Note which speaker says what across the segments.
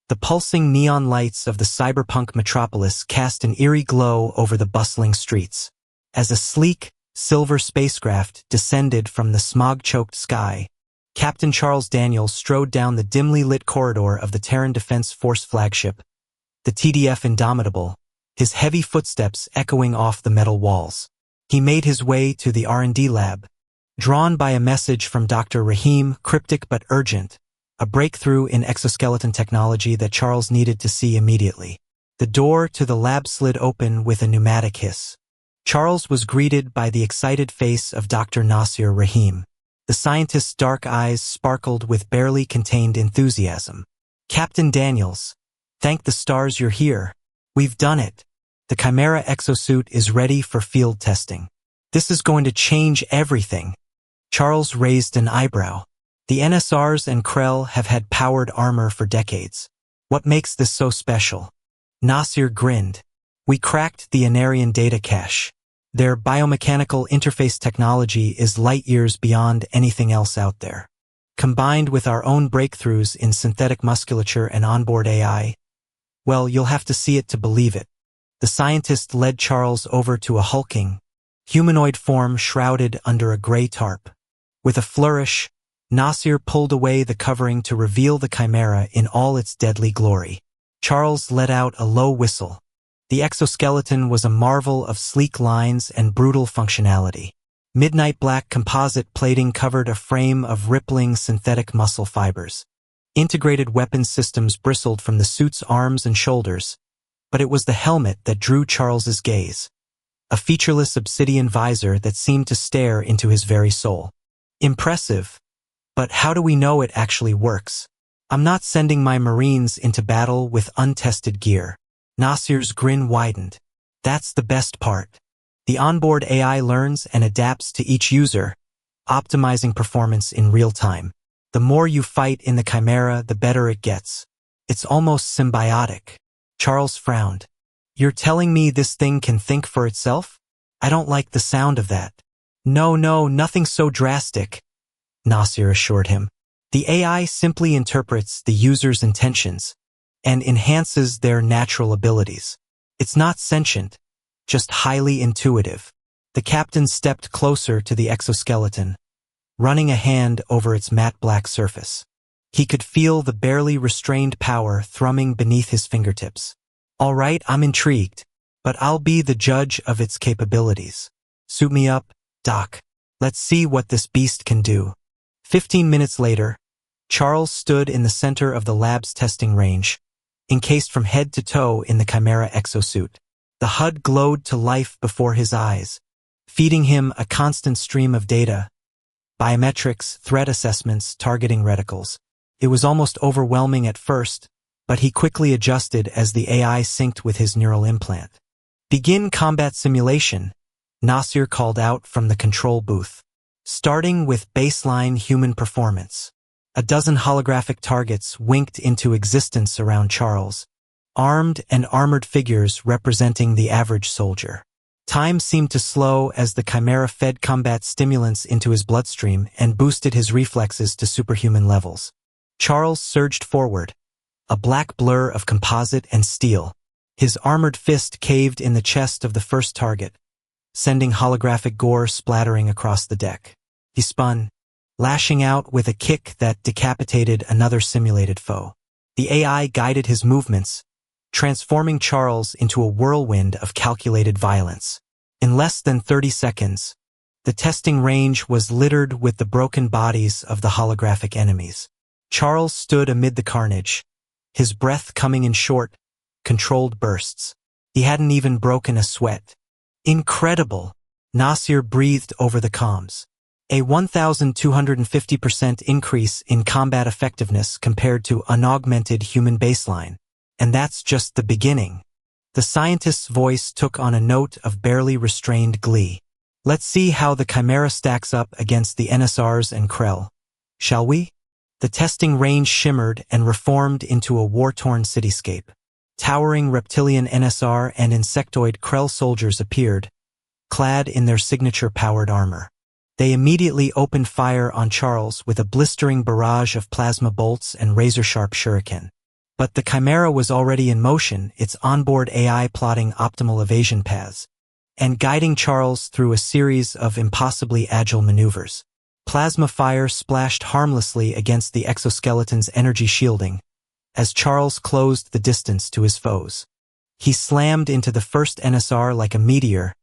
Speaker 1: The pulsing neon lights of the cyberpunk metropolis cast an eerie glow over the bustling streets. As a sleek, silver spacecraft descended from the smog-choked sky, Captain Charles Daniels strode down the dimly lit corridor of the Terran Defense Force flagship, the TDF Indomitable, his heavy footsteps echoing off the metal walls. He made his way to the R&D lab, drawn by a message from Dr. Rahim, cryptic but urgent, a breakthrough in exoskeleton technology that Charles needed to see immediately. The door to the lab slid open with a pneumatic hiss. Charles was greeted by the excited face of Dr. Nasir Rahim. The scientist's dark eyes sparkled with barely contained enthusiasm. "Captain Daniels, thank the stars you're here. We've done it. The Chimera exosuit is ready for field testing. This is going to change everything." Charles raised an eyebrow. The NSRs and Krell have had powered armor for decades. What makes this so special? Nasir grinned. "We cracked the Anarian data cache. Their biomechanical interface technology is light years beyond anything else out there. Combined with our own breakthroughs in synthetic musculature and onboard AI, well, you'll have to see it to believe it." The scientist led Charles over to a hulking, humanoid form shrouded under a gray tarp. With a flourish, Nasir pulled away the covering to reveal the Chimera in all its deadly glory. Charles let out a low whistle. The exoskeleton was a marvel of sleek lines and brutal functionality. Midnight black composite plating covered a frame of rippling synthetic muscle fibers. Integrated weapons systems bristled from the suit's arms and shoulders, but it was the helmet that drew Charles's gaze. A featureless obsidian visor that seemed to stare into his very soul. Impressive, but how do we know it actually works? I'm not sending my Marines into battle with untested gear. Nasir's grin widened. That's the best part. The onboard AI learns and adapts to each user, optimizing performance in real time. The more you fight in the Chimera, the better it gets. It's almost symbiotic. Charles frowned. "You're telling me this thing can think for itself? I don't like the sound of that." No, nothing so drastic," Nasir assured him. "The AI simply interprets the user's intentions and enhances their natural abilities. It's not sentient, just highly intuitive." The captain stepped closer to the exoskeleton, running a hand over its matte black surface. He could feel the barely restrained power thrumming beneath his fingertips. "All right, I'm intrigued, but I'll be the judge of its capabilities. Suit me up, Doc. Let's see what this beast can do." 15 minutes later, Charles stood in the center of the lab's testing range, encased from head to toe in the Chimera exosuit. The HUD glowed to life before his eyes, feeding him a constant stream of data, biometrics, threat assessments, targeting reticles. It was almost overwhelming at first, but he quickly adjusted as the AI synced with his neural implant. "Begin combat simulation," Nasir called out from the control booth. Starting with baseline human performance. A dozen holographic targets winked into existence around Charles, armed and armored figures representing the average soldier. Time seemed to slow as the Chimera fed combat stimulants into his bloodstream and boosted his reflexes to superhuman levels. Charles surged forward, a black blur of composite and steel. His armored fist caved in the chest of the first target, sending holographic gore splattering across the deck. He spun, lashing out with a kick that decapitated another simulated foe. The AI guided his movements, transforming Charles into a whirlwind of calculated violence. In less than 30 seconds, the testing range was littered with the broken bodies of the holographic enemies. Charles stood amid the carnage, his breath coming in short, controlled bursts. He hadn't even broken a sweat. "Incredible," Nasir breathed over the comms. "A 1,250% increase in combat effectiveness compared to unaugmented human baseline. And that's just the beginning." The scientist's voice took on a note of barely restrained glee. "Let's see how the Chimera stacks up against the NSRs and Krell, shall we?" The testing range shimmered and reformed into a war-torn cityscape. Towering reptilian NSR and insectoid Krell soldiers appeared, clad in their signature-powered armor. They immediately opened fire on Charles with a blistering barrage of plasma bolts and razor-sharp shuriken. But the Chimera was already in motion, its onboard AI plotting optimal evasion paths, and guiding Charles through a series of impossibly agile maneuvers. Plasma fire splashed harmlessly against the exoskeleton's energy shielding, as Charles closed the distance to his foes. He slammed into the first NSR like a meteor,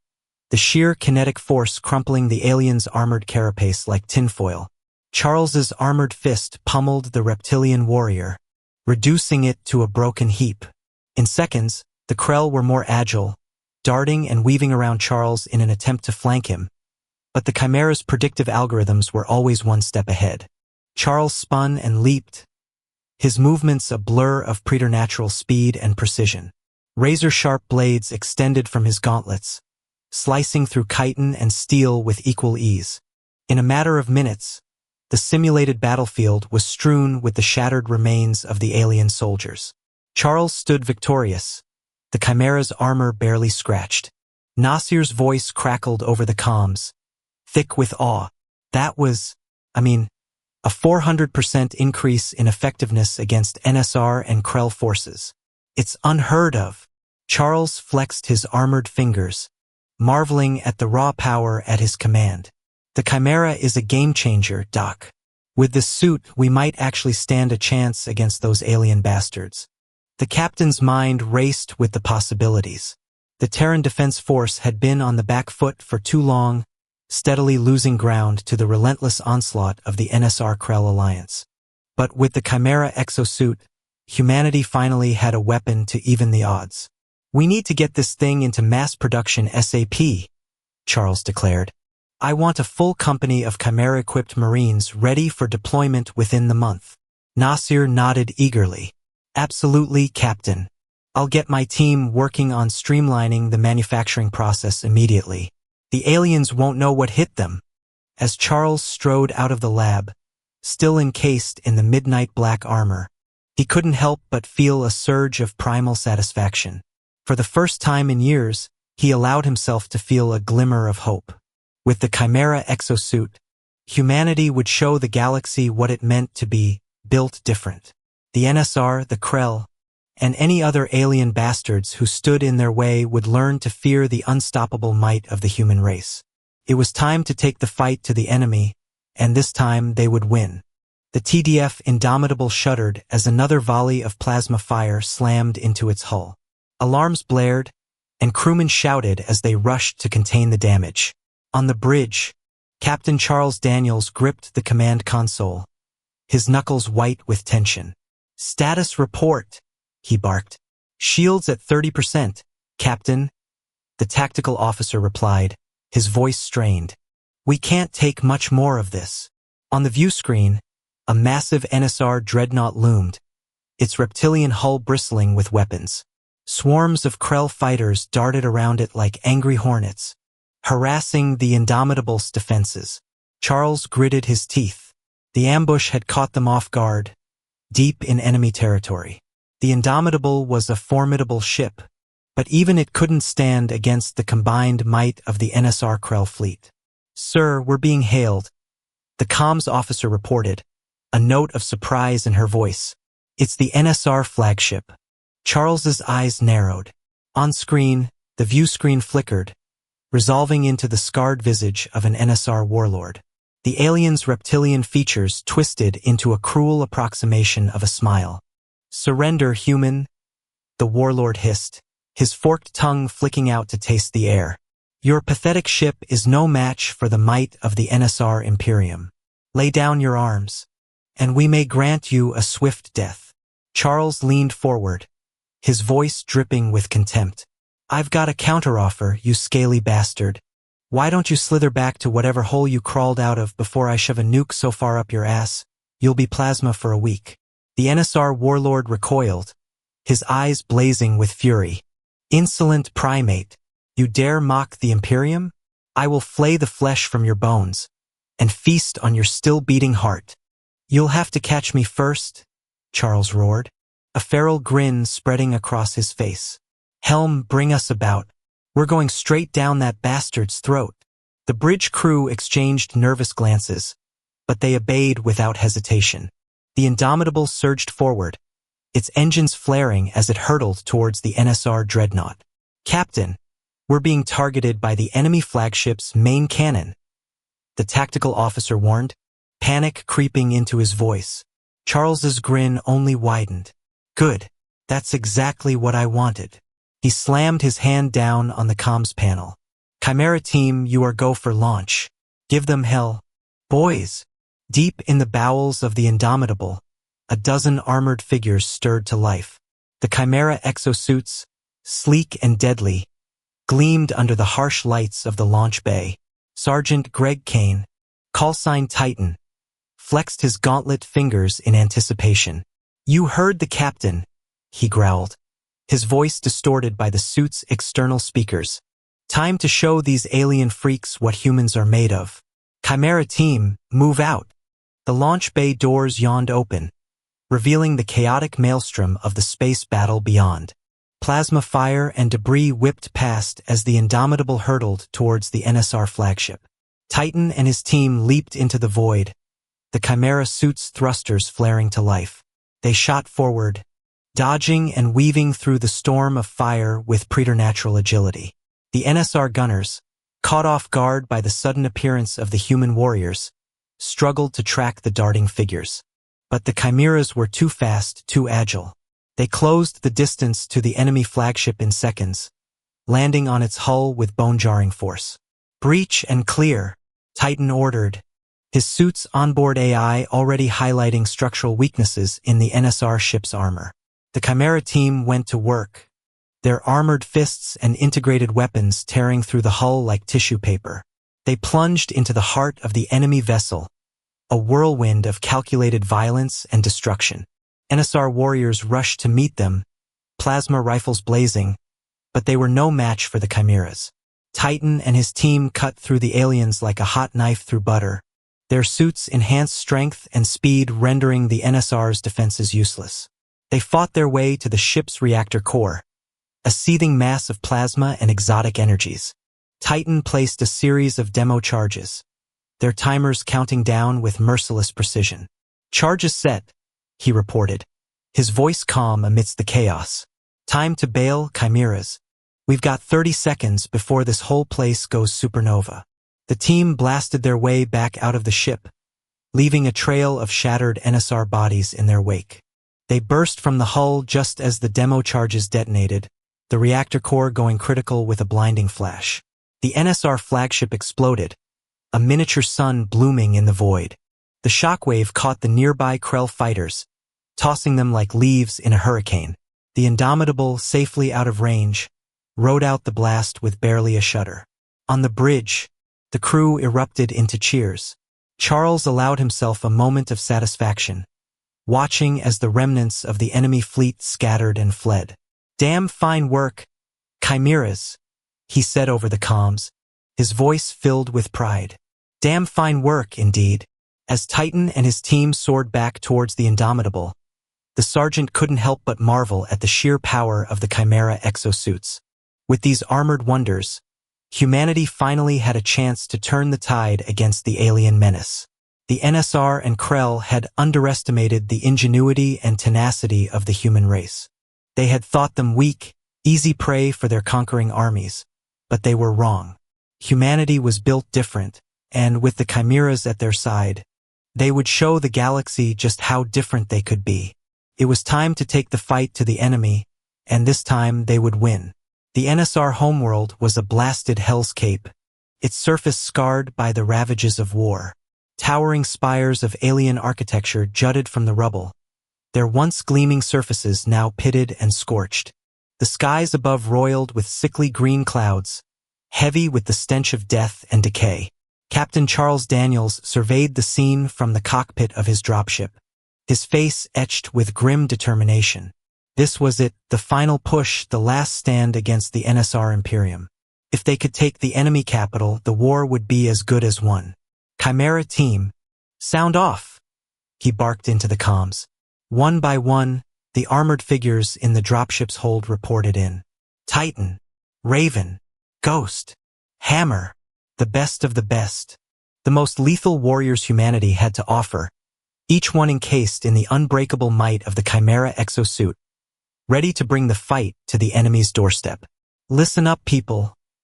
Speaker 1: the sheer kinetic force crumpling the alien's armored carapace like tinfoil. Charles's armored fist pummeled the reptilian warrior, reducing it to a broken heap. In seconds, the Krell were more agile, darting and weaving around Charles in an attempt to flank him, but the Chimera's predictive algorithms were always one step ahead. Charles spun and leaped, his movements a blur of preternatural speed and precision. Razor-sharp blades extended from his gauntlets, slicing through chitin and steel with equal ease. In a matter of minutes, the simulated battlefield was strewn with the shattered remains of the alien soldiers. Charles stood victorious, the Chimera's armor barely scratched. Nasir's voice crackled over the comms, thick with awe. That was, a 400% increase in effectiveness against NSR and Krell forces. It's unheard of. Charles flexed his armored fingers, marveling at the raw power at his command. The Chimera is a game-changer, Doc. With this suit, we might actually stand a chance against those alien bastards. The captain's mind raced with the possibilities. The Terran Defense Force had been on the back foot for too long, steadily losing ground to the relentless onslaught of the NSR-Krell alliance. But with the Chimera exosuit, humanity finally had a weapon to even the odds. We need to get this thing into mass production ASAP, Charles declared. I want a full company of Chimera-equipped Marines ready for deployment within the month. Nasir nodded eagerly. Absolutely, Captain. I'll get my team working on streamlining the manufacturing process immediately. The aliens won't know what hit them. As Charles strode out of the lab, still encased in the midnight black armor, he couldn't help but feel a surge of primal satisfaction. For the first time in years, he allowed himself to feel a glimmer of hope. With the Chimera exosuit, humanity would show the galaxy what it meant to be built different. The NSR, the Krell, and any other alien bastards who stood in their way would learn to fear the unstoppable might of the human race. It was time to take the fight to the enemy, and this time they would win. The TDF Indomitable shuddered as another volley of plasma fire slammed into its hull. Alarms blared, and crewmen shouted as they rushed to contain the damage. On the bridge, Captain Charles Daniels gripped the command console, his knuckles white with tension. "Status report," he barked. "Shields at 30%, Captain," the tactical officer replied, his voice strained. "We can't take much more of this." On the view screen, a massive NSR dreadnought loomed, its reptilian hull bristling with weapons. Swarms of Krell fighters darted around it like angry hornets, harassing the Indomitable's defenses. Charles gritted his teeth. The ambush had caught them off guard, deep in enemy territory. The Indomitable was a formidable ship, but even it couldn't stand against the combined might of the NSR Krell fleet. "Sir, we're being hailed," the comms officer reported, a note of surprise in her voice. "It's the NSR flagship." Charles's eyes narrowed. On screen, the view screen flickered, resolving into the scarred visage of an NSR warlord. The alien's reptilian features twisted into a cruel approximation of a smile. "Surrender, human," the warlord hissed, his forked tongue flicking out to taste the air. "Your pathetic ship is no match for the might of the NSR Imperium. Lay down your arms, and we may grant you a swift death." Charles leaned forward, his voice dripping with contempt. "I've got a counteroffer, you scaly bastard. Why don't you slither back to whatever hole you crawled out of before I shove a nuke so far up your ass, you'll be plasma for a week." The NSR warlord recoiled, his eyes blazing with fury. "Insolent primate, you dare mock the Imperium? I will flay the flesh from your bones, and feast on your still-beating heart." "You'll have to catch me first," Charles roared, a feral grin spreading across his face. "Helm, bring us about. We're going straight down that bastard's throat." The bridge crew exchanged nervous glances, but they obeyed without hesitation. The Indomitable surged forward, its engines flaring as it hurtled towards the NSR dreadnought. "Captain, we're being targeted by the enemy flagship's main cannon," the tactical officer warned, panic creeping into his voice. Charles's grin only widened. "Good. That's exactly what I wanted." He slammed his hand down on the comms panel. "Chimera team, you are go for launch. Give them hell." "Boys!" Deep in the bowels of the Indomitable, a dozen armored figures stirred to life. The Chimera exosuits, sleek and deadly, gleamed under the harsh lights of the launch bay. Sergeant Greg Kane, callsign Titan, flexed his gauntlet fingers in anticipation. "You heard the captain," he growled, his voice distorted by the suit's external speakers. "Time to show these alien freaks what humans are made of. Chimera team, move out." The launch bay doors yawned open, revealing the chaotic maelstrom of the space battle beyond. Plasma fire and debris whipped past as the Indomitable hurtled towards the NSR flagship. Titan and his team leaped into the void, the Chimera suit's thrusters flaring to life. They shot forward, dodging and weaving through the storm of fire with preternatural agility. The NSR gunners, caught off guard by the sudden appearance of the human warriors, struggled to track the darting figures. But the chimeras were too fast, too agile. They closed the distance to the enemy flagship in seconds, landing on its hull with bone-jarring force. "Breach and clear," Titan ordered, his suit's onboard AI already highlighting structural weaknesses in the NSR ship's armor. The Chimera team went to work, their armored fists and integrated weapons tearing through the hull like tissue paper. They plunged into the heart of the enemy vessel, a whirlwind of calculated violence and destruction. NSR warriors rushed to meet them, plasma rifles blazing, but they were no match for the chimeras. Titan and his team cut through the aliens like a hot knife through butter, their suits enhanced strength and speed rendering the NSR's defenses useless. They fought their way to the ship's reactor core, a seething mass of plasma and exotic energies. Titan placed a series of demo charges, their timers counting down with merciless precision. "Charges set," he reported, his voice calm amidst the chaos. "Time to bail, chimeras. We've got 30 seconds before this whole place goes supernova." The team blasted their way back out of the ship, leaving a trail of shattered NSR bodies in their wake. They burst from the hull just as the demo charges detonated, the reactor core going critical with a blinding flash. The NSR flagship exploded, a miniature sun blooming in the void. The shockwave caught the nearby Krell fighters, tossing them like leaves in a hurricane. The Indomitable, safely out of range, rode out the blast with barely a shudder. On the bridge, the crew erupted into cheers. Charles allowed himself a moment of satisfaction, watching as the remnants of the enemy fleet scattered and fled. "Damn fine work, chimeras," he said over the comms, his voice filled with pride. Damn fine work, indeed. As Titan and his team soared back towards the Indomitable, the sergeant couldn't help but marvel at the sheer power of the Chimera exosuits. With these armored wonders, humanity finally had a chance to turn the tide against the alien menace. The NSR and Krell had underestimated the ingenuity and tenacity of the human race. They had thought them weak, easy prey for their conquering armies, but they were wrong. Humanity was built different, and with the chimeras at their side, they would show the galaxy just how different they could be. It was time to take the fight to the enemy, and this time they would win. The NSR homeworld was a blasted hellscape, its surface scarred by the ravages of war. Towering spires of alien architecture jutted from the rubble, their once gleaming surfaces now pitted and scorched. The skies above roiled with sickly green clouds, heavy with the stench of death and decay. Captain Charles Daniels surveyed the scene from the cockpit of his dropship, his face etched with grim determination. This was it, the final push, the last stand against the NSR Imperium. If they could take the enemy capital, the war would be as good as won. "Chimera team, sound off," he barked into the comms. One by one, the armored figures in the dropship's hold reported in. Titan, Raven, Ghost, Hammer, the best of the best. The most lethal warriors humanity had to offer, each one encased in the unbreakable might of the Chimera exosuit, ready to bring the fight to the enemy's doorstep. "Listen up, people,"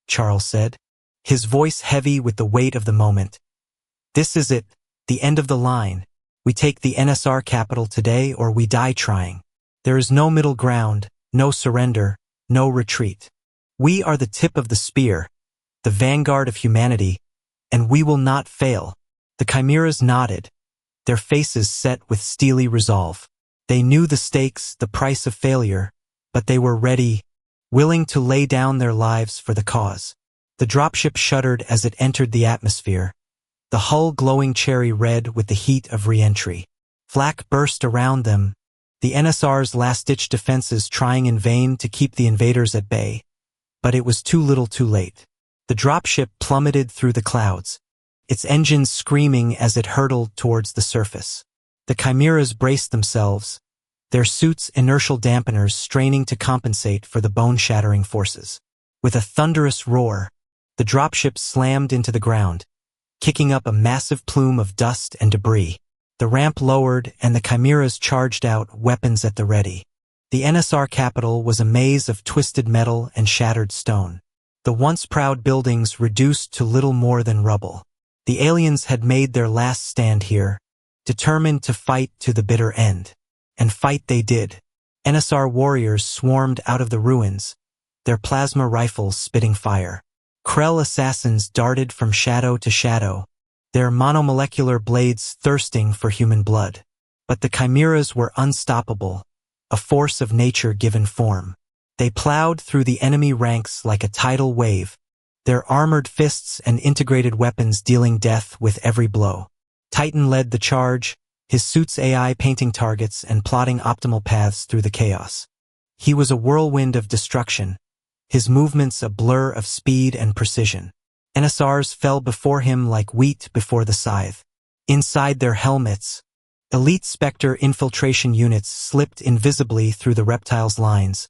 Speaker 1: Charles said, his voice heavy with the weight of the moment. "This is it, the end of the line. We take the NSR capital today or we die trying. There is no middle ground, no surrender, no retreat. We are the tip of the spear, the vanguard of humanity, and we will not fail." The chimeras nodded, their faces set with steely resolve. They knew the stakes, the price of failure, but they were ready, willing to lay down their lives for the cause. The dropship shuddered as it entered the atmosphere, the hull glowing cherry red with the heat of re-entry. Flak burst around them, the NSR's last-ditch defenses trying in vain to keep the invaders at bay. But it was too little too late. The dropship plummeted through the clouds, its engines screaming as it hurtled towards the surface. The chimeras braced themselves, their suits inertial dampeners straining to compensate for the bone-shattering forces. With a thunderous roar, the dropship slammed into the ground, kicking up a massive plume of dust and debris. The ramp lowered and the chimeras charged out, weapons at the ready. The NSR capital was a maze of twisted metal and shattered stone. The once proud buildings reduced to little more than rubble. The aliens had made their last stand here, determined to fight to the bitter end. And fight they did. NSR warriors swarmed out of the ruins, their plasma rifles spitting fire. Krell assassins darted from shadow to shadow, their monomolecular blades thirsting for human blood. But the chimeras were unstoppable, a force of nature given form. They plowed through the enemy ranks like a tidal wave, their armored fists and integrated weapons dealing death with every blow. Titan led the charge, his suit's AI painting targets and plotting optimal paths through the chaos. He was a whirlwind of destruction, his movements a blur of speed and precision. NSRs fell before him like wheat before the scythe. Inside their helmets, elite Spectre infiltration units slipped invisibly through the reptiles' lines,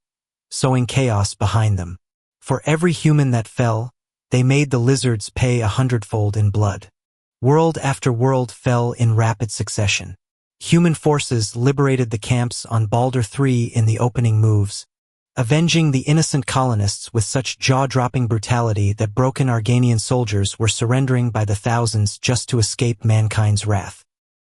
Speaker 1: sowing chaos behind them. For every human that fell, they made the lizards pay 100-fold in blood. World after world fell in rapid succession. Human forces liberated the camps on Balder III in the opening moves, avenging the innocent colonists with such jaw-dropping brutality that broken Arganian soldiers were surrendering by the thousands just to escape mankind's wrath.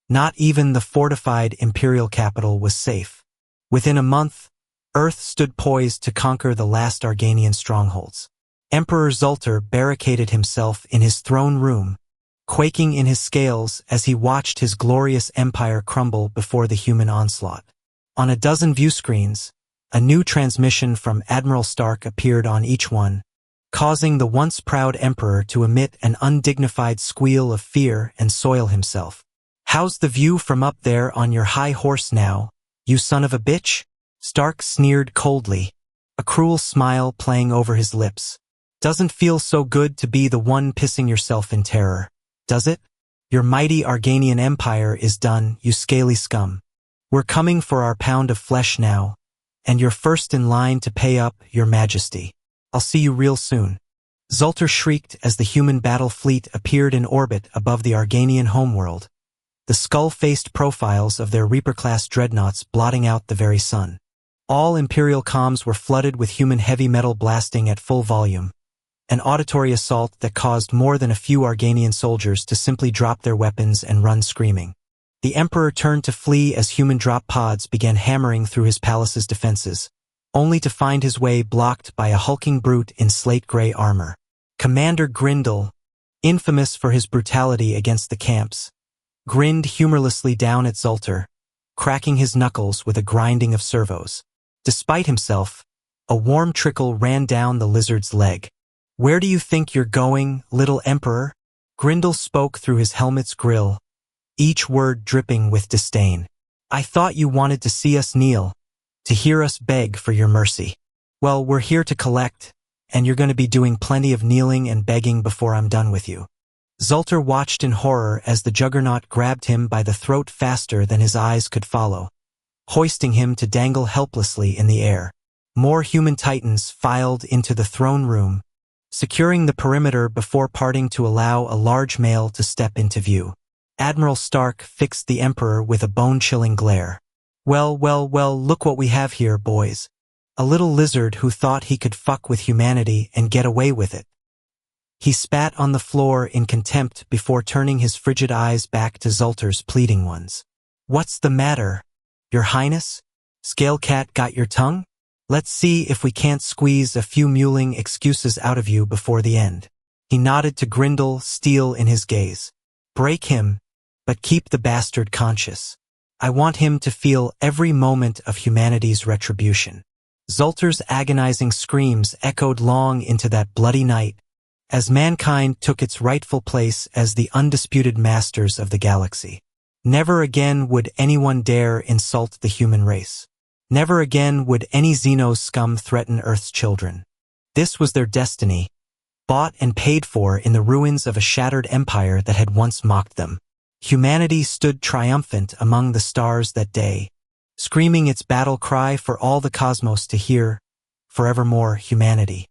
Speaker 1: Not even the fortified imperial capital was safe. Within a month, Earth stood poised to conquer the last Arganian strongholds. Emperor Zulter barricaded himself in his throne room, quaking in his scales as he watched his glorious empire crumble before the human onslaught. On a dozen view screens, a new transmission from Admiral Stark appeared on each one, causing the once proud emperor to emit an undignified squeal of fear and soil himself. "How's the view from up there on your high horse now, you son of a bitch?" Stark sneered coldly, a cruel smile playing over his lips. "Doesn't feel so good to be the one pissing yourself in terror, does it? Your mighty Arganian empire is done, you scaly scum. We're coming for our pound of flesh now, and you're first in line to pay up, your majesty. I'll see you real soon." Zulter shrieked as the human battle fleet appeared in orbit above the Arganian homeworld, the skull-faced profiles of their Reaper-class dreadnoughts blotting out the very sun. All Imperial comms were flooded with human heavy metal blasting at full volume, an auditory assault that caused more than a few Arganian soldiers to simply drop their weapons and run screaming. The Emperor turned to flee as human drop pods began hammering through his palace's defenses, only to find his way blocked by a hulking brute in slate-gray armor. Commander Grindel, infamous for his brutality against the camps, grinned humorlessly down at Zulter, cracking his knuckles with a grinding of servos. Despite himself, a warm trickle ran down the lizard's leg. "Where do you think you're going, little emperor?" Grindel spoke through his helmet's grill, each word dripping with disdain. "I thought you wanted to see us kneel, to hear us beg for your mercy. Well, we're here to collect, and you're going to be doing plenty of kneeling and begging before I'm done with you." Zulter watched in horror as the juggernaut grabbed him by the throat faster than his eyes could follow, hoisting him to dangle helplessly in the air. More human titans filed into the throne room, securing the perimeter before parting to allow a large male to step into view. Admiral Stark fixed the Emperor with a bone-chilling glare. Well, look what we have here, boys. A little lizard who thought he could fuck with humanity and get away with it. He spat on the floor in contempt before turning his frigid eyes back to Zulter's pleading ones. What's the matter, Your Highness? Scale Cat got your tongue? Let's see if we can't squeeze a few mewling excuses out of you before the end. He nodded to Grindel, steel in his gaze. Break him, but keep the bastard conscious. I want him to feel every moment of humanity's retribution. Zulter's agonizing screams echoed long into that bloody night, as mankind took its rightful place as the undisputed masters of the galaxy. Never again would anyone dare insult the human race. Never again would any Xenos scum threaten Earth's children. This was their destiny, bought and paid for in the ruins of a shattered empire that had once mocked them. Humanity stood triumphant among the stars that day, screaming its battle cry for all the cosmos to hear, forevermore humanity.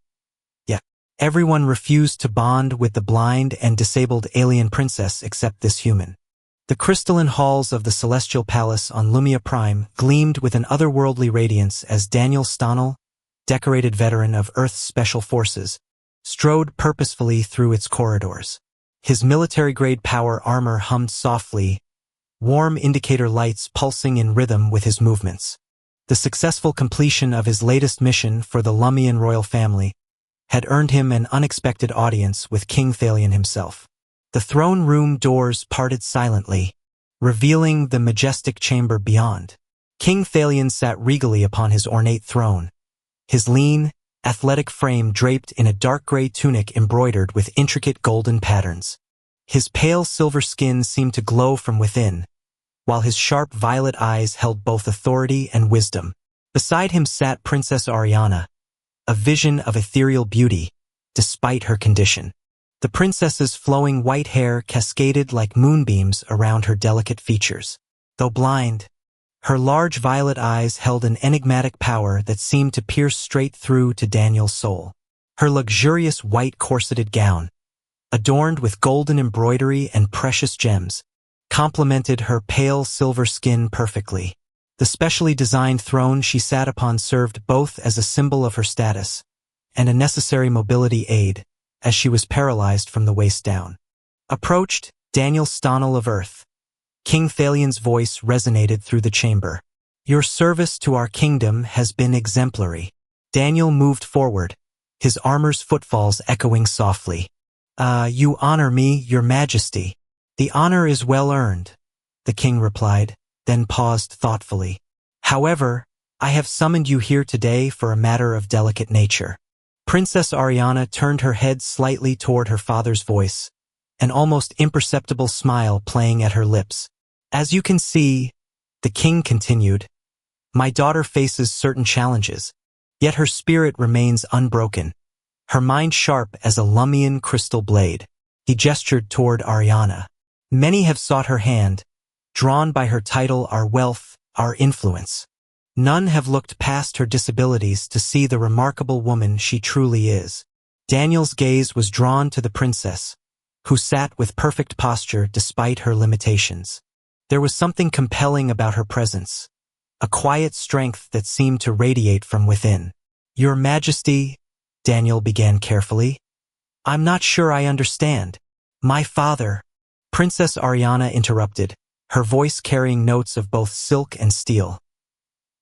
Speaker 1: Yet, everyone refused to bond with the blind and disabled alien princess except this human. The crystalline halls of the Celestial Palace on Lumia Prime gleamed with an otherworldly radiance as Daniel Stonnell, decorated veteran of Earth's Special Forces, strode purposefully through its corridors. His military-grade power armor hummed softly, warm indicator lights pulsing in rhythm with his movements. The successful completion of his latest mission for the Lumian royal family had earned him an unexpected audience with King Thalion himself. The throne room doors parted silently, revealing the majestic chamber beyond. King Thalion sat regally upon his ornate throne, his lean, athletic frame draped in a dark gray tunic embroidered with intricate golden patterns. His pale silver skin seemed to glow from within, while his sharp violet eyes held both authority and wisdom. Beside him sat Princess Ariana, a vision of ethereal beauty, despite her condition. The princess's flowing white hair cascaded like moonbeams around her delicate features. Though blind, her large violet eyes held an enigmatic power that seemed to pierce straight through to Daniel's soul. Her luxurious white corseted gown, adorned with golden embroidery and precious gems, complemented her pale silver skin perfectly. The specially designed throne she sat upon served both as a symbol of her status and a necessary mobility aid, as she was paralyzed from the waist down. Approached Daniel Stonnell of Earth. King Thalion's voice resonated through the chamber. Your service to our kingdom has been exemplary. Daniel moved forward, his armor's footfalls echoing softly. You honor me, your majesty. The honor is well earned, the king replied, then paused thoughtfully. However, I have summoned you here today for a matter of delicate nature. Princess Ariana turned her head slightly toward her father's voice, an almost imperceptible smile playing at her lips. As you can see, the king continued, my daughter faces certain challenges, yet her spirit remains unbroken, her mind sharp as a Lumian crystal blade. He gestured toward Ariana. Many have sought her hand, drawn by her title, our wealth, our influence. None have looked past her disabilities to see the remarkable woman she truly is. Daniel's gaze was drawn to the princess, who sat with perfect posture despite her limitations. There was something compelling about her presence, a quiet strength that seemed to radiate from within. Your Majesty, Daniel began carefully, I'm not sure I understand. My father, Princess Ariana interrupted, her voice carrying notes of both silk and steel,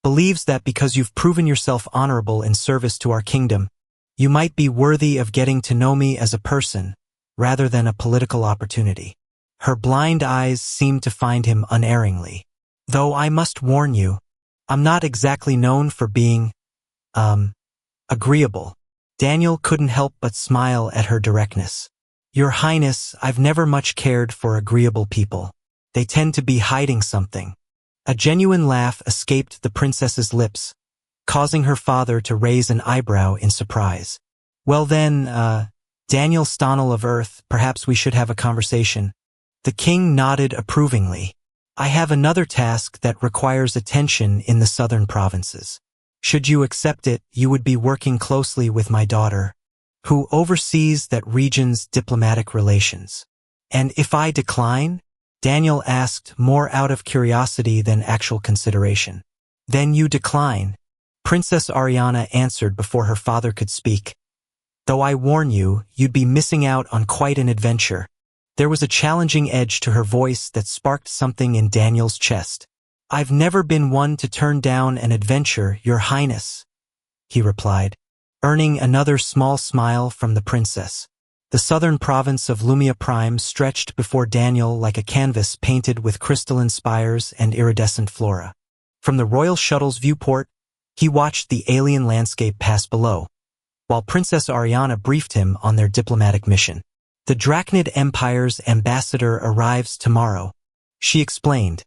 Speaker 1: believes that because you've proven yourself honorable in service to our kingdom, you might be worthy of getting to know me as a person, rather than a political opportunity. Her blind eyes seemed to find him unerringly. Though I must warn you, I'm not exactly known for being, agreeable. Daniel couldn't help but smile at her directness. Your Highness, I've never much cared for agreeable people. They tend to be hiding something. A genuine laugh escaped the princess's lips, causing her father to raise an eyebrow in surprise. Well then, Daniel Stonnell of Earth, perhaps we should have a conversation. The king nodded approvingly. I have another task that requires attention in the southern provinces. Should you accept it, you would be working closely with my daughter, who oversees that region's diplomatic relations. And if I decline, Daniel asked, more out of curiosity than actual consideration. Then you decline. Princess Ariana answered before her father could speak. Though I warn you, you'd be missing out on quite an adventure. There was a challenging edge to her voice that sparked something in Daniel's chest. I've never been one to turn down an adventure, Your Highness, he replied, earning another small smile from the princess. The southern province of Lumia Prime stretched before Daniel like a canvas painted with crystalline spires and iridescent flora. From the royal shuttle's viewport, he watched the alien landscape pass below, while Princess Ariana briefed him on their diplomatic mission. The Drachnid Empire's ambassador arrives tomorrow, she explained,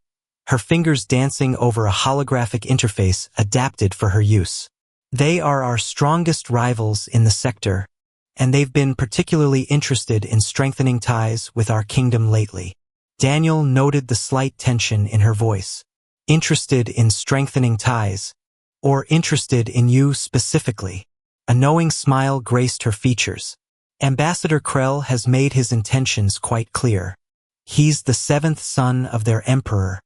Speaker 1: her fingers dancing over a holographic interface adapted for her use. They are our strongest rivals in the sector, and they've been particularly interested in strengthening ties with our kingdom lately. Daniel noted the slight tension in her voice. Interested in strengthening ties, or interested in you specifically? A knowing smile graced her features. Ambassador Krell has made his intentions quite clear. He's the seventh son of their emperor,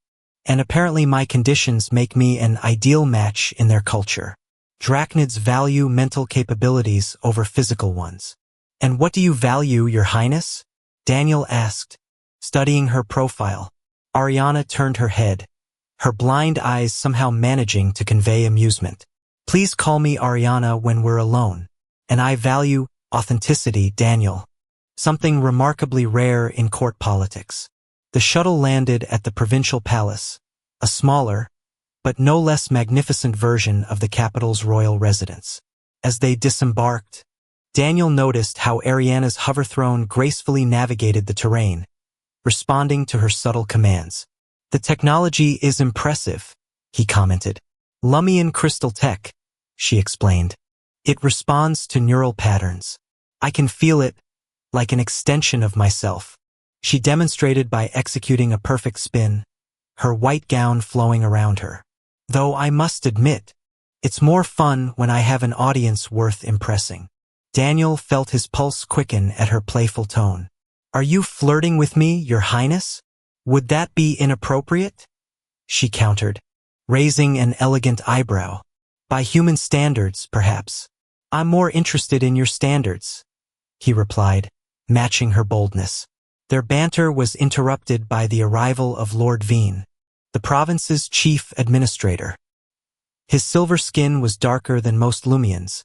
Speaker 1: and apparently my conditions make me an ideal match in their culture. Drachnids value mental capabilities over physical ones. And what do you value, Your Highness? Daniel asked, studying her profile. Ariana turned her head, her blind eyes somehow managing to convey amusement. Please call me Ariana when we're alone. And I value authenticity, Daniel. Something remarkably rare in court politics. The shuttle landed at the provincial palace, a smaller, but no less magnificent version of the capital's royal residence. As they disembarked, Daniel noticed how Ariana's hover throne gracefully navigated the terrain, responding to her subtle commands. The technology is impressive, he commented. Lumion crystal tech, she explained. It responds to neural patterns. I can feel it, like an extension of myself. She demonstrated by executing a perfect spin, her white gown flowing around her. Though I must admit, it's more fun when I have an audience worth impressing. Daniel felt his pulse quicken at her playful tone. Are you flirting with me, Your Highness? Would that be inappropriate? She countered, raising an elegant eyebrow. By human standards, perhaps. I'm more interested in your standards, he replied, matching her boldness. Their banter was interrupted by the arrival of Lord Veen, the province's chief administrator. His silver skin was darker than most Lumians,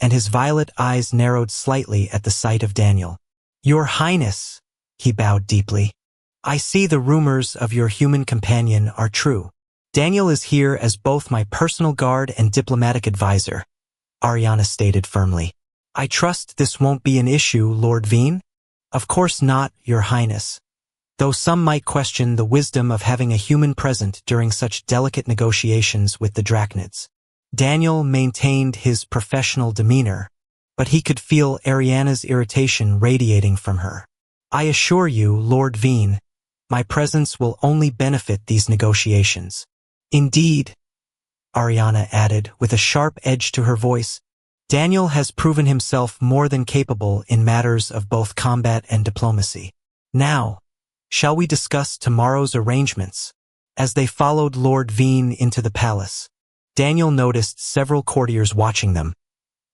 Speaker 1: and his violet eyes narrowed slightly at the sight of Daniel. Your Highness, he bowed deeply. I see the rumors of your human companion are true. Daniel is here as both my personal guard and diplomatic advisor, Ariana stated firmly. I trust this won't be an issue, Lord Veen? Of course not, Your Highness. Though some might question the wisdom of having a human present during such delicate negotiations with the Drachnids. Daniel maintained his professional demeanor, but he could feel Ariana's irritation radiating from her. I assure you, Lord Veen, my presence will only benefit these negotiations. Indeed, Ariana added with a sharp edge to her voice, Daniel has proven himself more than capable in matters of both combat and diplomacy. Now, shall we discuss tomorrow's arrangements? As they followed Lord Veen into the palace, Daniel noticed several courtiers watching them,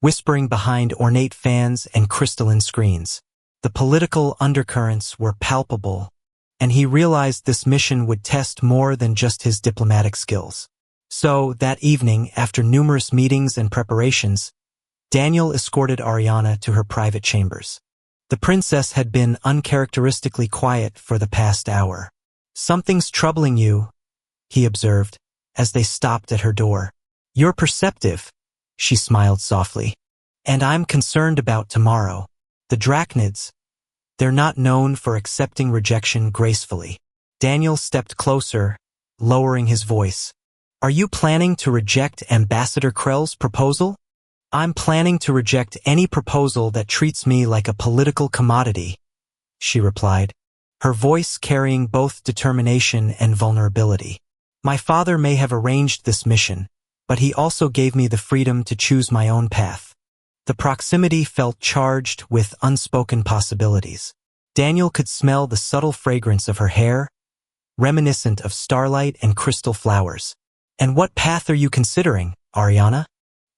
Speaker 1: whispering behind ornate fans and crystalline screens. The political undercurrents were palpable, and he realized this mission would test more than just his diplomatic skills. So, that evening, after numerous meetings and preparations, Daniel escorted Ariana to her private chambers. The princess had been uncharacteristically quiet for the past hour. Something's troubling you, he observed, as they stopped at her door. You're perceptive, she smiled softly. And I'm concerned about tomorrow. The Drachnids, they're not known for accepting rejection gracefully. Daniel stepped closer, lowering his voice. Are you planning to reject Ambassador Krell's proposal? I'm planning to reject any proposal that treats me like a political commodity, she replied, her voice carrying both determination and vulnerability. My father may have arranged this mission, but he also gave me the freedom to choose my own path. The proximity felt charged with unspoken possibilities. Daniel could smell the subtle fragrance of her hair, reminiscent of starlight and crystal flowers. "And what path are you considering, Ariana?"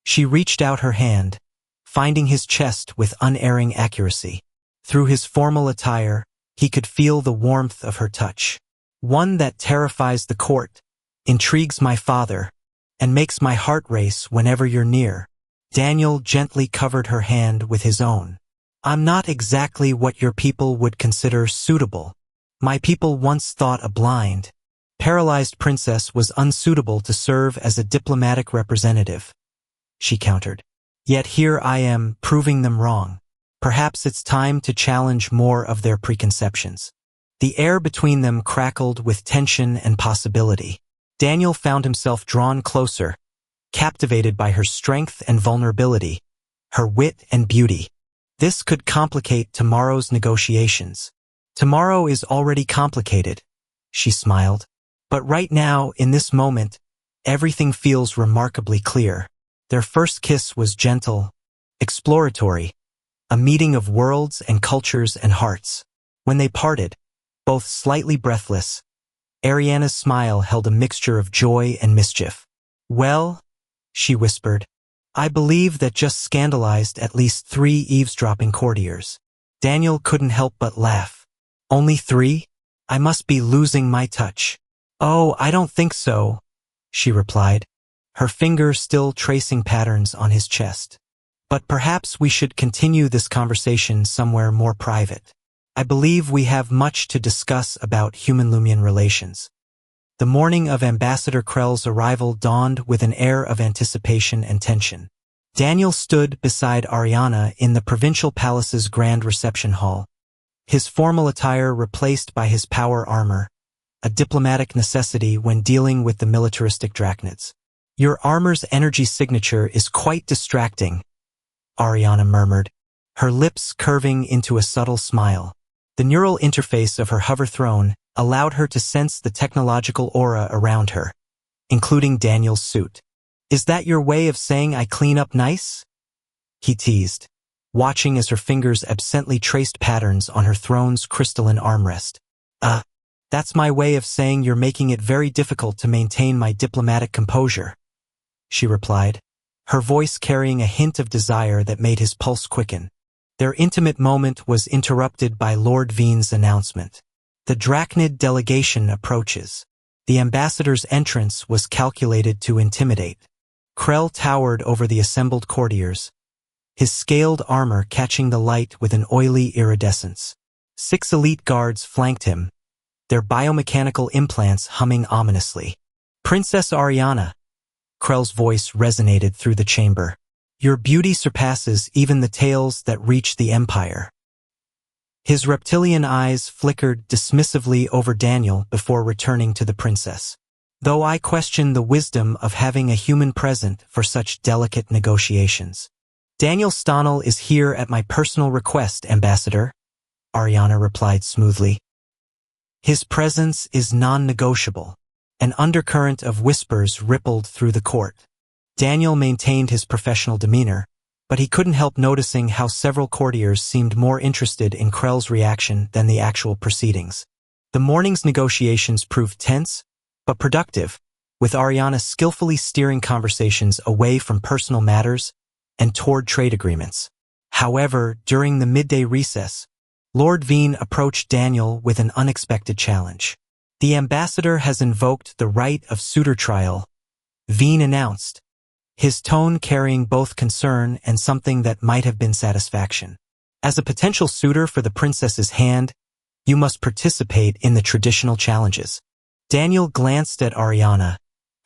Speaker 1: She reached out her hand, finding his chest with unerring accuracy. Through his formal attire, he could feel the warmth of her touch. "One that terrifies the court, intrigues my father, and makes my heart race whenever you're near." Daniel gently covered her hand with his own. "I'm not exactly what your people would consider suitable. My people once thought a blind, paralyzed princess was unsuitable to serve as a diplomatic representative," she countered. "Yet here I am, proving them wrong. Perhaps it's time to challenge more of their preconceptions." The air between them crackled with tension and possibility. Daniel found himself drawn closer, captivated by her strength and vulnerability, her wit and beauty. This could complicate tomorrow's negotiations. "Tomorrow is already complicated," she smiled. "But right now, in this moment, everything feels remarkably clear." Their first kiss was gentle, exploratory, a meeting of worlds and cultures and hearts. When they parted, both slightly breathless, Ariana's smile held a mixture of joy and mischief. "Well," she whispered, "I believe that just scandalized at least 3 eavesdropping courtiers." Daniel couldn't help but laugh. "Only 3? I must be losing my touch." "Oh, I don't think so," she replied, her finger still tracing patterns on his chest. "But perhaps we should continue this conversation somewhere more private. I believe we have much to discuss about human-Lumian relations." The morning of Ambassador Krell's arrival dawned with an air of anticipation and tension. Daniel stood beside Ariana in the provincial palace's grand reception hall, his formal attire replaced by his power armor, a diplomatic necessity when dealing with the militaristic drachnids. "Your armor's energy signature is quite distracting," Ariana murmured, her lips curving into a subtle smile. The neural interface of her hover throne allowed her to sense the technological aura around her, including Daniel's suit. "Is that your way of saying I clean up nice?" he teased, watching as her fingers absently traced patterns on her throne's crystalline armrest. That's my way of saying you're making it very difficult to maintain my diplomatic composure," she replied, her voice carrying a hint of desire that made his pulse quicken. Their intimate moment was interrupted by Lord Veen's announcement. "The Drachnid delegation approaches." The ambassador's entrance was calculated to intimidate. Krell towered over the assembled courtiers, his scaled armor catching the light with an oily iridescence. 6 elite guards flanked him, their biomechanical implants humming ominously. "Princess Ariana," Krell's voice resonated through the chamber. "Your beauty surpasses even the tales that reach the Empire." His reptilian eyes flickered dismissively over Daniel before returning to the princess. "Though I question the wisdom of having a human present for such delicate negotiations." "Daniel Stonnell is here at my personal request, Ambassador," Ariana replied smoothly. "His presence is non-negotiable." An undercurrent of whispers rippled through the court. Daniel maintained his professional demeanor, but he couldn't help noticing how several courtiers seemed more interested in Krell's reaction than the actual proceedings. The morning's negotiations proved tense, but productive, with Ariana skillfully steering conversations away from personal matters and toward trade agreements. However, during the midday recess, Lord Veen approached Daniel with an unexpected challenge. "The ambassador has invoked the right of suitor trial," Veen announced, his tone carrying both concern and something that might have been satisfaction. "As a potential suitor for the princess's hand, you must participate in the traditional challenges." Daniel glanced at Ariana,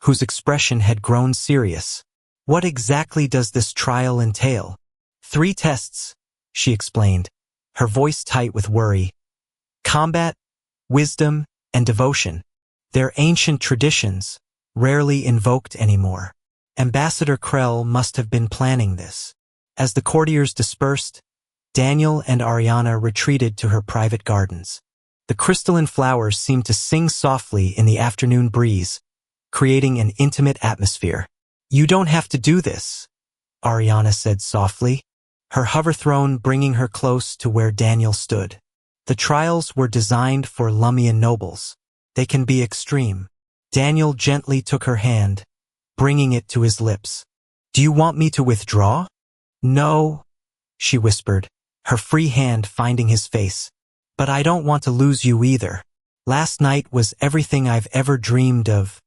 Speaker 1: whose expression had grown serious. "What exactly does this trial entail?" 3 tests, she explained, her voice tight with worry. "Combat, wisdom, and devotion. They're ancient traditions, rarely invoked anymore. Ambassador Krell must have been planning this." As the courtiers dispersed, Daniel and Ariana retreated to her private gardens. The crystalline flowers seemed to sing softly in the afternoon breeze, creating an intimate atmosphere. "You don't have to do this," Ariana said softly, her hover throne bringing her close to where Daniel stood. "The trials were designed for Lumian nobles. They can be extreme. Daniel gently took her hand, bringing it to his lips. Do you want me to withdraw? No, she whispered, her free hand finding his face. But I don't want to lose you either. Last night was everything I've ever dreamed of.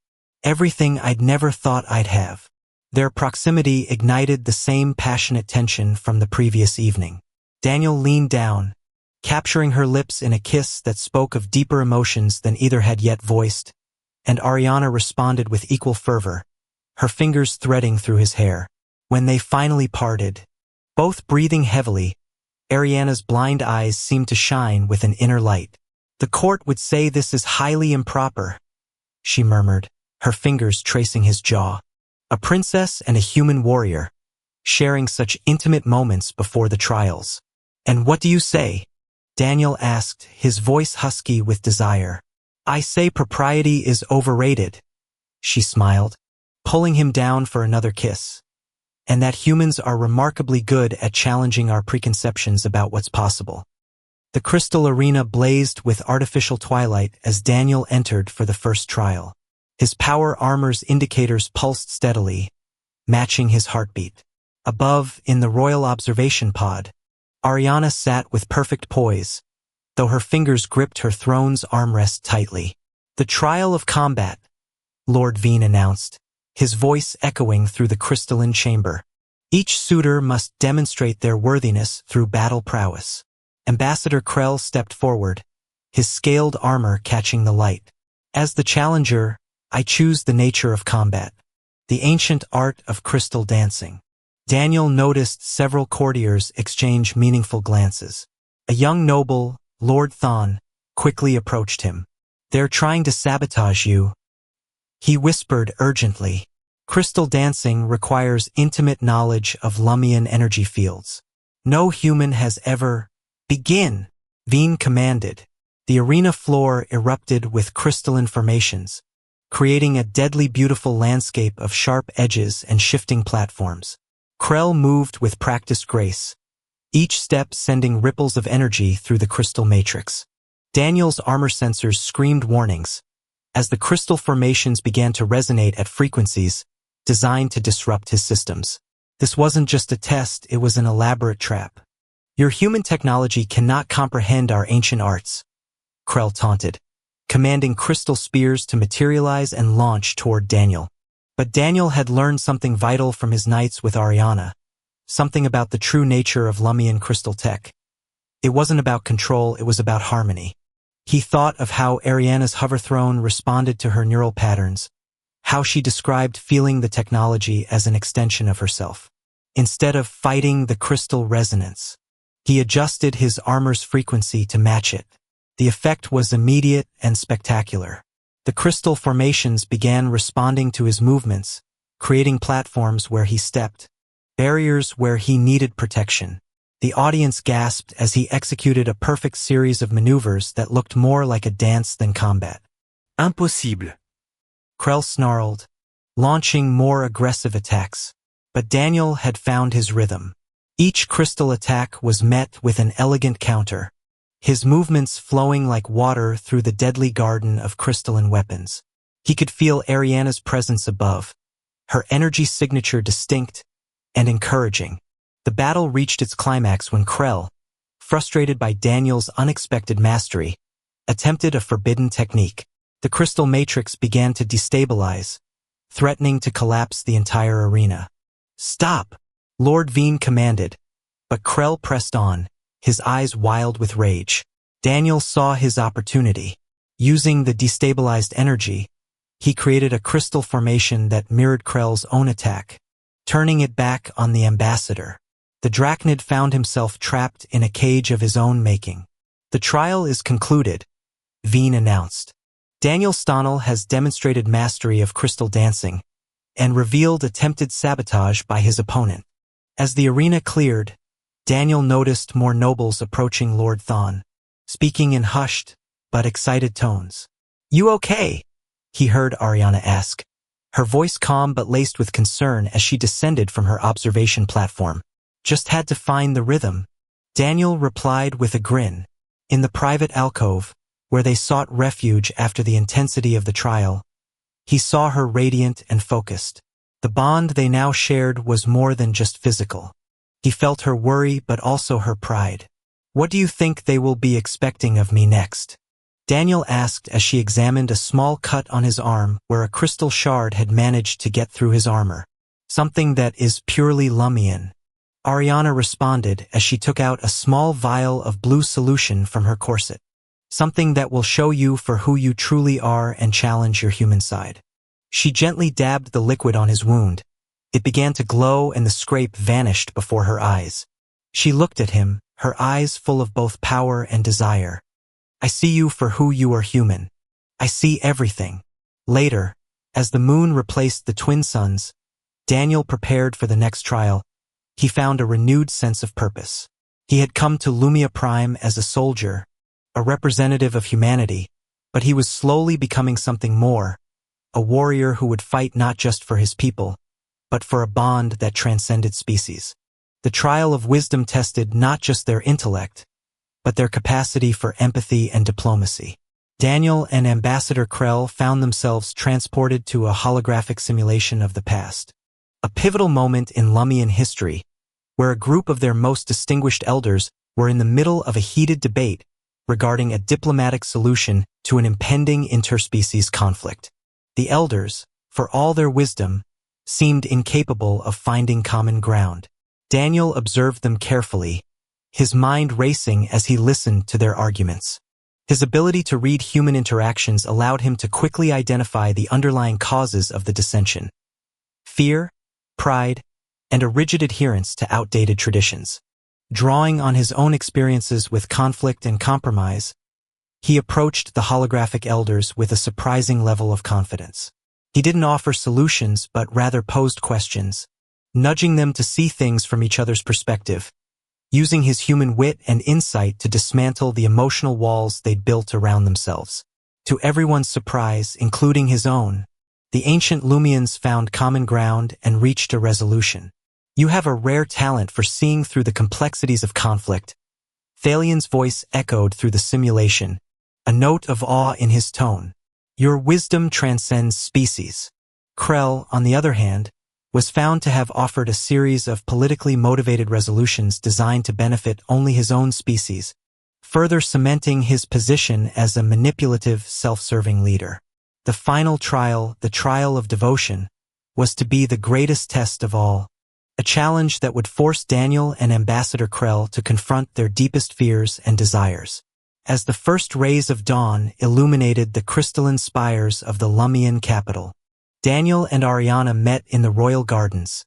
Speaker 1: Everything I'd never thought I'd have. Their proximity ignited the same passionate tension from the previous evening. Daniel leaned down, capturing her lips in a kiss that spoke of deeper emotions than either had yet voiced, and Ariana responded with equal fervor, her fingers threading through his hair. When they finally parted, both breathing heavily, Ariana's blind eyes seemed to shine with an inner light. The court would say this is highly improper, she murmured, her fingers tracing his jaw. A princess and a human warrior, sharing such intimate moments before the trials. And what do you say? Daniel asked, his voice husky with desire. I say propriety is overrated, she smiled, pulling him down for another kiss. And that humans are remarkably good at challenging our preconceptions about what's possible. The crystal arena blazed with artificial twilight as Daniel entered for the first trial. His power armor's indicators pulsed steadily, matching his heartbeat. Above, in the royal observation pod, Ariana sat with perfect poise, though her fingers gripped her throne's armrest tightly. The trial of combat, Lord Veen announced, his voice echoing through the crystalline chamber. Each suitor must demonstrate their worthiness through battle prowess. Ambassador Krell stepped forward, his scaled armor catching the light. As the challenger, I choose the nature of combat, the ancient art of crystal dancing. Daniel noticed several courtiers exchange meaningful glances. A young noble, Lord Thon, quickly approached him. They're trying to sabotage you, he whispered urgently. Crystal dancing requires intimate knowledge of Lumian energy fields. No human has ever. Begin, Veen commanded. The arena floor erupted with crystalline formations, creating a deadly beautiful landscape of sharp edges and shifting platforms. Krell moved with practiced grace, each step sending ripples of energy through the crystal matrix. Daniel's armor sensors screamed warnings, as the crystal formations began to resonate at frequencies designed to disrupt his systems. This wasn't just a test, it was an elaborate trap. Your human technology cannot comprehend our ancient arts, Krell taunted, commanding crystal spears to materialize and launch toward Daniel. But Daniel had learned something vital from his nights with Ariana, something about the true nature of Lumian crystal tech. It wasn't about control, it was about harmony. He thought of how Ariana's hover throne responded to her neural patterns, how she described feeling the technology as an extension of herself. Instead of fighting the crystal resonance, he adjusted his armor's frequency to match it. The effect was immediate and spectacular. The crystal formations began responding to his movements, creating platforms where he stepped, barriers where he needed protection. The audience gasped as he executed a perfect series of maneuvers that looked more like a dance than combat. Impossible, Krell snarled, launching more aggressive attacks. But Daniel had found his rhythm. Each crystal attack was met with an elegant counter, his movements flowing like water through the deadly garden of crystalline weapons. He could feel Ariana's presence above, her energy signature distinct and encouraging. The battle reached its climax when Krell, frustrated by Daniel's unexpected mastery, attempted a forbidden technique. The crystal matrix began to destabilize, threatening to collapse the entire arena. Stop, Lord Veen commanded, but Krell pressed on, his eyes wild with rage. Daniel saw his opportunity. Using the destabilized energy, he created a crystal formation that mirrored Krell's own attack, turning it back on the ambassador. The Drachnid found himself trapped in a cage of his own making. The trial is concluded, Veen announced. Daniel Stonnell has demonstrated mastery of crystal dancing and revealed attempted sabotage by his opponent. As the arena cleared, Daniel noticed more nobles approaching Lord Thon, speaking in hushed but excited tones. You okay? He heard Ariana ask, her voice calm but laced with concern as she descended from her observation platform. Just had to find the rhythm, Daniel replied with a grin. In the private alcove, where they sought refuge after the intensity of the trial. He saw her radiant and focused. The bond they now shared was more than just physical. He felt her worry but also her pride. "What do you think they will be expecting of me next?" Daniel asked as she examined a small cut on his arm where a crystal shard had managed to get through his armor. "Something that is purely Lumian." Ariana responded as she took out a small vial of blue solution from her corset. "Something that will show you for who you truly are and challenge your human side." She gently dabbed the liquid on his wound. It began to glow and the scrape vanished before her eyes. She looked at him, her eyes full of both power and desire. "I see you for who you are, human. I see everything." Later, as the moon replaced the twin suns, Daniel prepared for the next trial. He found a renewed sense of purpose. He had come to Lumia Prime as a soldier, a representative of humanity, but he was slowly becoming something more, a warrior who would fight not just for his people, but for a bond that transcended species. The trial of wisdom tested not just their intellect, but their capacity for empathy and diplomacy. Daniel and Ambassador Krell found themselves transported to a holographic simulation of the past. A pivotal moment in Lumian history, where a group of their most distinguished elders were in the middle of a heated debate regarding a diplomatic solution to an impending interspecies conflict. The elders, for all their wisdom, seemed incapable of finding common ground. Daniel observed them carefully, his mind racing as he listened to their arguments. His ability to read human interactions allowed him to quickly identify the underlying causes of the dissension: fear, pride, and a rigid adherence to outdated traditions. Drawing on his own experiences with conflict and compromise, he approached the holographic elders with a surprising level of confidence. He didn't offer solutions but rather posed questions, nudging them to see things from each other's perspective, using his human wit and insight to dismantle the emotional walls they'd built around themselves. To everyone's surprise, including his own, the ancient Lumians found common ground and reached a resolution. "You have a rare talent for seeing through the complexities of conflict." Thalian's voice echoed through the simulation, a note of awe in his tone. "Your wisdom transcends species." Krell, on the other hand, was found to have offered a series of politically motivated resolutions designed to benefit only his own species, further cementing his position as a manipulative, self-serving leader. The final trial, the trial of devotion, was to be the greatest test of all, a challenge that would force Daniel and Ambassador Krell to confront their deepest fears and desires. As the first rays of dawn illuminated the crystalline spires of the Lumian capital, Daniel and Ariana met in the royal gardens,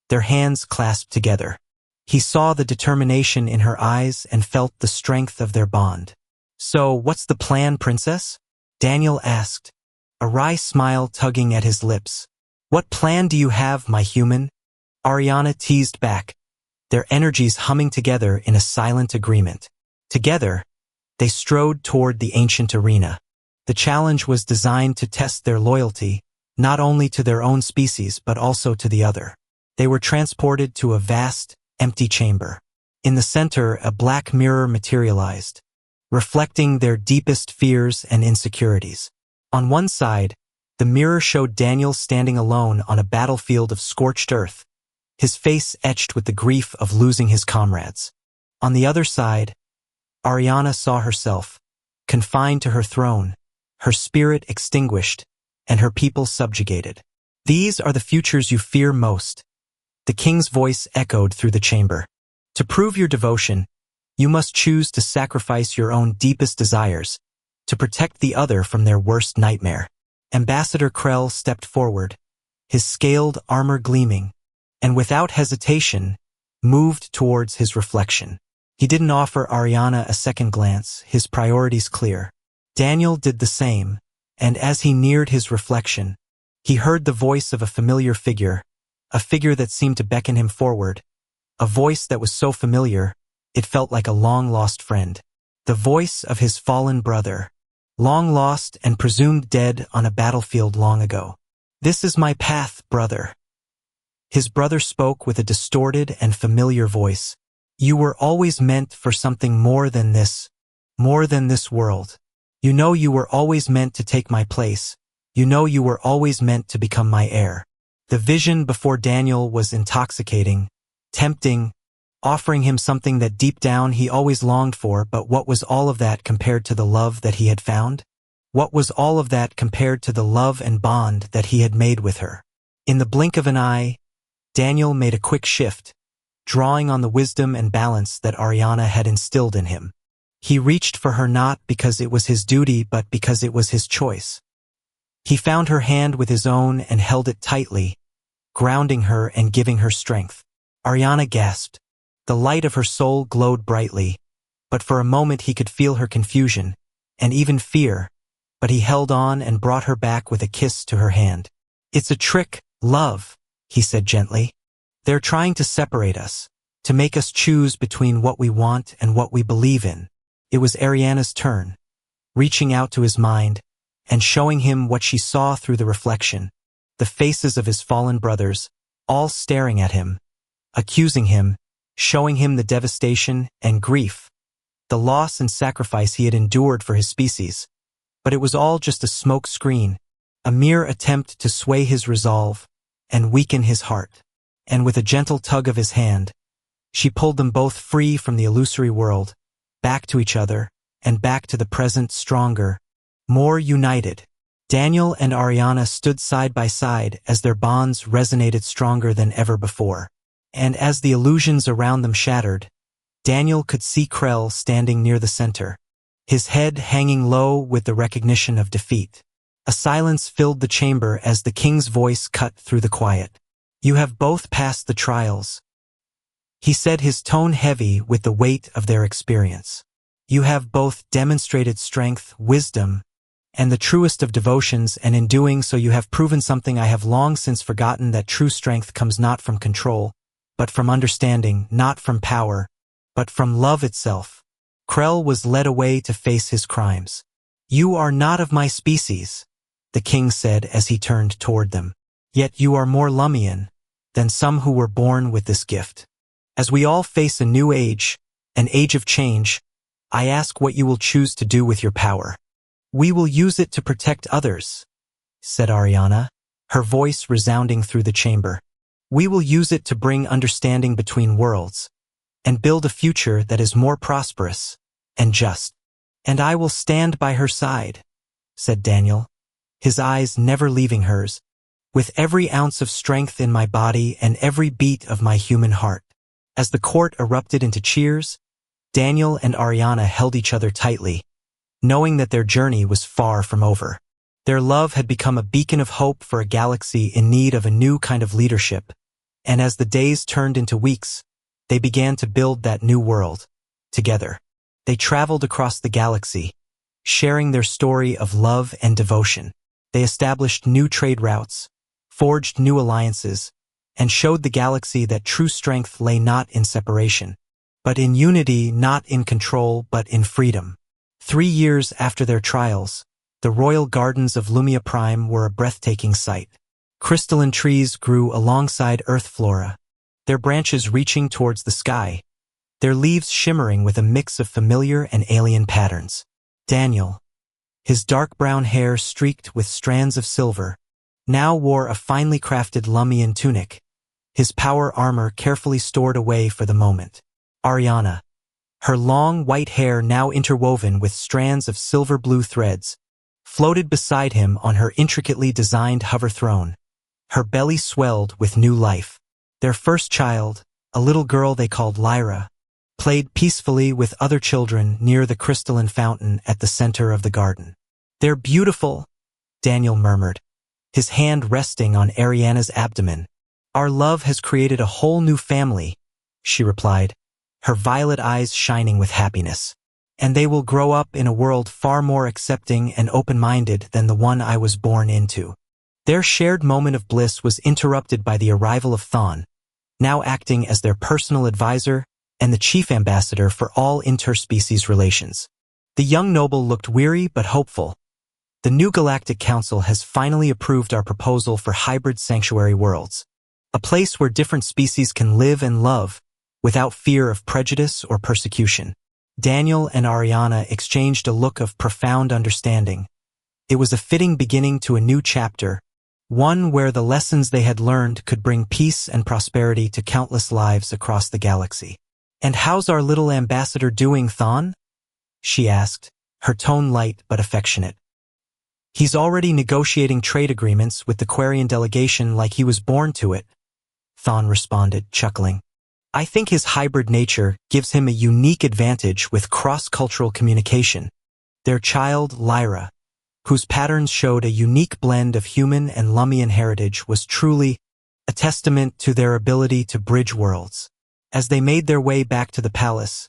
Speaker 1: their hands clasped together. He saw the determination in her eyes and felt the strength of their bond. "So, what's the plan, princess?" Daniel asked, a wry smile tugging at his lips. "What plan do you have, my human?" Ariana teased back, their energies humming together in a silent agreement. Together, they strode toward the ancient arena. The challenge was designed to test their loyalty, not only to their own species but also to the other. They were transported to a vast, empty chamber. In the center, a black mirror materialized, reflecting their deepest fears and insecurities. On one side, the mirror showed Daniel standing alone on a battlefield of scorched earth, his face etched with the grief of losing his comrades. On the other side, Ariana saw herself, confined to her throne, her spirit extinguished, and her people subjugated. "These are the futures you fear most," the king's voice echoed through the chamber. "To prove your devotion, you must choose to sacrifice your own deepest desires, to protect the other from their worst nightmare." Ambassador Krell stepped forward, his scaled armor gleaming, and without hesitation, moved towards his reflection. He didn't offer Ariana a second glance, his priorities clear. Daniel did the same, and as he neared his reflection, he heard the voice of a familiar figure, a figure that seemed to beckon him forward, a voice that was so familiar, it felt like a long-lost friend. The voice of his fallen brother, long lost and presumed dead on a battlefield long ago. "This is my path, brother." His brother spoke with a distorted and familiar voice. "You were always meant for something more than this world." You know you were always meant to take my place. You know you were always meant to become my heir. The vision before Daniel was intoxicating, tempting, offering him something that deep down he always longed for, but what was all of that compared to the love that he had found? What was all of that compared to the love and bond that he had made with her? In the blink of an eye, Daniel made a quick shift, drawing on the wisdom and balance that Ariana had instilled in him. He reached for her not because it was his duty, but because it was his choice. He found her hand with his own and held it tightly, grounding her and giving her strength. Ariana gasped. The light of her soul glowed brightly, but for a moment he could feel her confusion, and even fear, but he held on and brought her back with a kiss to her hand. It's a trick, love, he said gently. They're trying to separate us, to make us choose between what we want and what we believe in. It was Ariana's turn, reaching out to his mind and showing him what she saw through the reflection, the faces of his fallen brothers, all staring at him, accusing him, showing him the devastation and grief, the loss and sacrifice he had endured for his species. But it was all just a smoke screen, a mere attempt to sway his resolve and weaken his heart. And with a gentle tug of his hand, she pulled them both free from the illusory world, back to each other, and back to the present stronger, more united. Daniel and Ariana stood side by side as their bonds resonated stronger than ever before. And as the illusions around them shattered, Daniel could see Krell standing near the center, his head hanging low with the recognition of defeat. A silence filled the chamber as the king's voice cut through the quiet. You have both passed the trials, he said, his tone heavy with the weight of their experience. You have both demonstrated strength, wisdom, and the truest of devotions, and in doing so you have proven something I have long since forgotten, that true strength comes not from control, but from understanding, not from power, but from love itself. Krell was led away to face his crimes. You are not of my species, the king said as he turned toward them. Yet you are more Lumian than some who were born with this gift. As we all face a new age, an age of change, I ask what you will choose to do with your power. We will use it to protect others, said Ariana, her voice resounding through the chamber. We will use it to bring understanding between worlds, and build a future that is more prosperous and just. And I will stand by her side, said Daniel, his eyes never leaving hers, with every ounce of strength in my body and every beat of my human heart. As the court erupted into cheers, Daniel and Ariana held each other tightly, knowing that their journey was far from over. Their love had become a beacon of hope for a galaxy in need of a new kind of leadership, and as the days turned into weeks, they began to build that new world, together. They traveled across the galaxy, sharing their story of love and devotion. They established new trade routes, forged new alliances, and showed the galaxy that true strength lay not in separation, but in unity, not in control, but in freedom. 3 years after their trials, the royal gardens of Lumia Prime were a breathtaking sight. Crystalline trees grew alongside Earth flora, their branches reaching towards the sky, their leaves shimmering with a mix of familiar and alien patterns. Daniel, his dark brown hair streaked with strands of silver, now wore a finely crafted Lumian tunic, his power armor carefully stored away for the moment. Ariana, her long white hair now interwoven with strands of silver-blue threads, floated beside him on her intricately designed hover throne. Her belly swelled with new life. Their first child, a little girl they called Lyra, played peacefully with other children near the crystalline fountain at the center of the garden. They're beautiful, Daniel murmured, his hand resting on Ariana's abdomen. Our love has created a whole new family, she replied, her violet eyes shining with happiness. And they will grow up in a world far more accepting and open-minded than the one I was born into. Their shared moment of bliss was interrupted by the arrival of Thawne, now acting as their personal advisor and the chief ambassador for all interspecies relations. The young noble looked weary but hopeful. The new Galactic Council has finally approved our proposal for hybrid sanctuary worlds, a place where different species can live and love without fear of prejudice or persecution. Daniel and Ariana exchanged a look of profound understanding. It was a fitting beginning to a new chapter, one where the lessons they had learned could bring peace and prosperity to countless lives across the galaxy. "And how's our little ambassador doing, Thon?" she asked, her tone light but affectionate. "He's already negotiating trade agreements with the Quarian delegation like he was born to it," Thon responded, chuckling. "I think his hybrid nature gives him a unique advantage with cross-cultural communication." Their child, Lyra, whose patterns showed a unique blend of human and Lumian heritage, was truly a testament to their ability to bridge worlds. As they made their way back to the palace,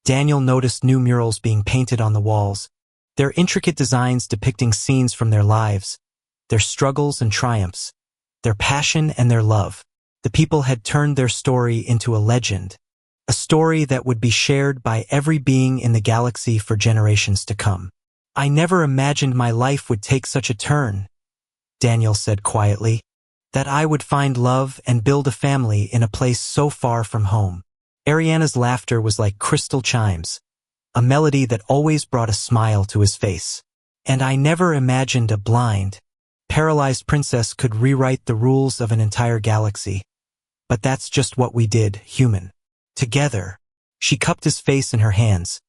Speaker 1: Daniel noticed new murals being painted on the walls, their intricate designs depicting scenes from their lives, their struggles and triumphs, their passion and their love. The people had turned their story into a legend, a story that would be shared by every being in the galaxy for generations to come. "I never imagined my life would take such a turn," Daniel said quietly, "that I would find love and build a family in a place so far from home." Ariana's laughter was like crystal chimes, a melody that always brought a smile to his face. "And I never imagined a blind, paralyzed princess could rewrite the rules of an entire galaxy. But that's just what we did, human. Together." She cupped his face in her hands,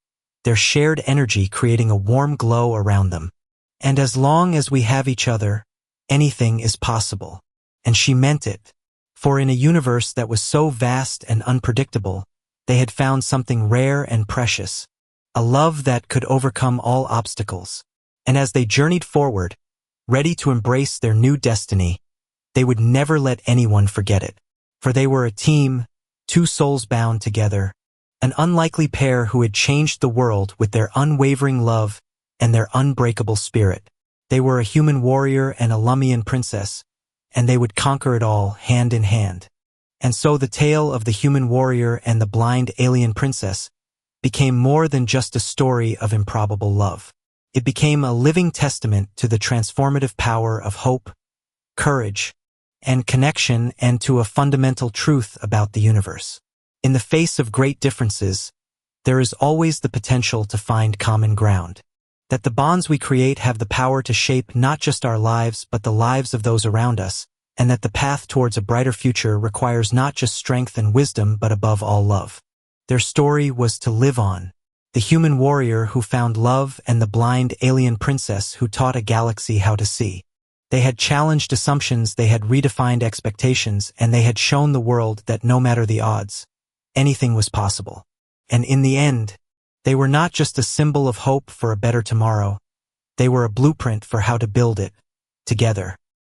Speaker 1: their shared energy creating a warm glow around them. "And as long as we have each other, anything is possible." And she meant it. For in a universe that was so vast and unpredictable, they had found something rare and precious, a love that could overcome all obstacles. And as they journeyed forward, ready to embrace their new destiny, they would never let anyone forget it. For they were a team, two souls bound together, an unlikely pair who had changed the world with their unwavering love and their unbreakable spirit. They were a human warrior and a Lumian princess, and they would conquer it all hand in hand. And so the tale of the human warrior and the blind alien princess became more than just a story of improbable love. It became a living testament to the transformative power of hope, courage, and connection, and to a fundamental truth about the universe. In the face of great differences, there is always the potential to find common ground. That the bonds we create have the power to shape not just our lives but the lives of those around us, and that the path towards a brighter future requires not just strength and wisdom but above all love. Their story was to live on. The human warrior who found love and the blind alien princess who taught a galaxy how to see. They had challenged assumptions, they had redefined expectations, and they had shown the world that no matter the odds, anything was possible. And in the end, they were not just a symbol of hope for a better tomorrow, they were a blueprint for how to build it, together.